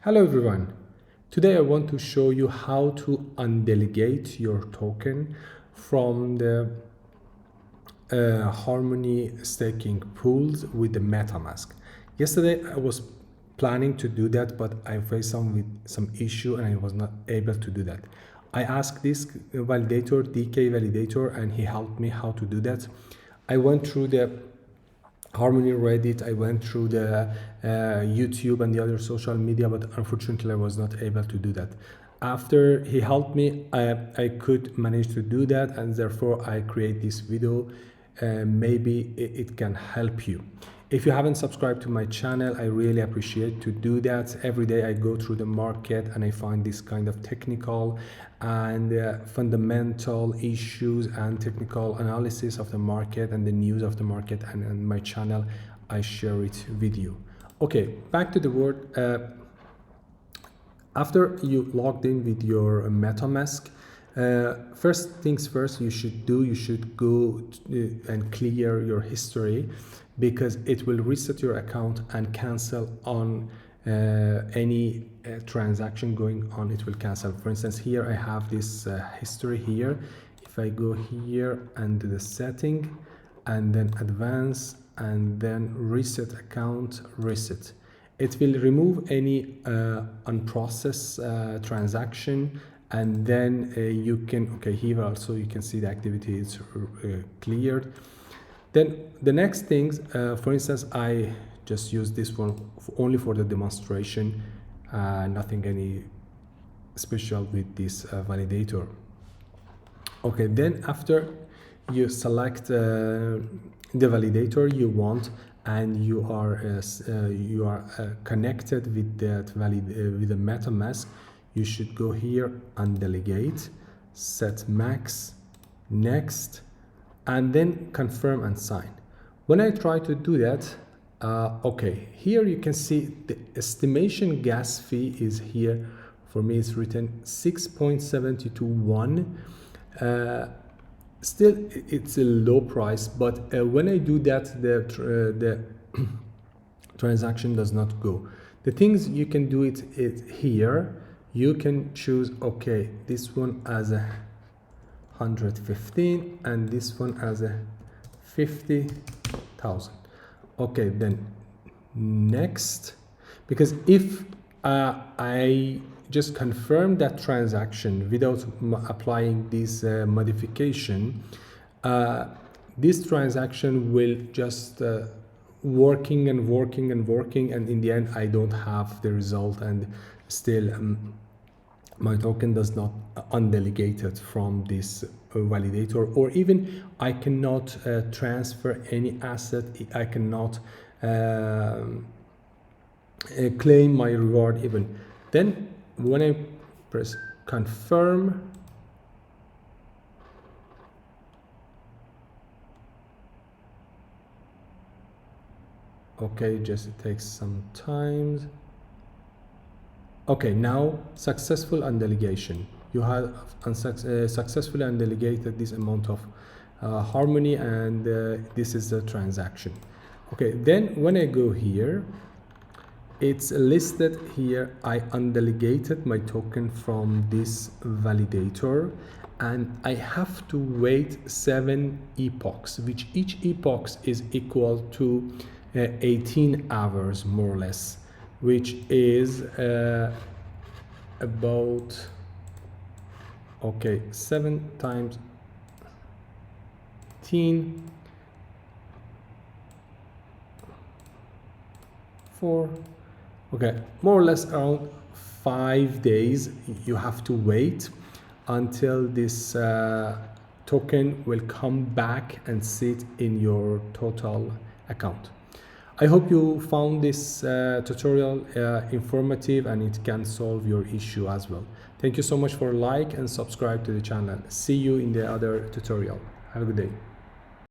Hello everyone. Today I want to show you how to undelegate your token from the Harmony staking pools with the MetaMask. Yesterday I was planning to do that, but I faced some issue and I was not able to do that. I asked this validator, DK Validator, and he helped me how to do that. I went through the Harmony Reddit, I went through the YouTube and the other social media, but unfortunately I was not able to do that. After he helped me, I could manage to do that, and therefore I create this video. Maybe it can help you. If you haven't subscribed to my channel, I really appreciate to do that. Every day I go through the market and I find this kind of technical and fundamental issues and technical analysis of the market and the news of the market, and on my channel I share it with you. Okay, back to the word. After you logged in with your MetaMask, first things first, you should go and clear your history, because it will reset your account and cancel on any transaction going on. It will cancel. For instance, here I have this history here. If I go here and do the setting and then advance and then reset account, reset, it will remove any unprocessed transaction, and then you can, okay, here also you can see the activity is cleared. Then the next things, for instance, I just use this one only for the demonstration, nothing any special with this validator. Okay, then after you select the validator you want, and you are connected with that with the MetaMask, you should go here, Undelegate, set max, next, and then confirm and sign. When I try to do that, okay, here you can see the estimation gas fee is here. For me it's written 6.721. Still it's a low price, but when I do that, the transaction does not go. The things you can do it here, you can choose, okay, this one as a 115 and this one as a 50,000. Okay, then next, because if I just confirm that transaction without applying this modification, this transaction will just working, and in the end I don't have the result, and still my token does not undelegated from this validator, or even I cannot transfer any asset. I cannot claim my reward even. Then when I press confirm, okay, just it takes some time. Okay, now successful undelegation. You have successfully undelegated this amount of Harmony, and this is the transaction. Okay, then when I go here, it's listed here, I undelegated my token from this validator, and I have to wait 7 epochs, which each epoch is equal to 18 hours more or less, which is about, okay, 7 times 18, 4, okay, more or less around 5 days you have to wait until this token will come back and sit in your total account. I hope you found this tutorial informative, and it can solve your issue as well. Thank you so much for like and subscribe to the channel. See you in the other tutorial. Have a good day.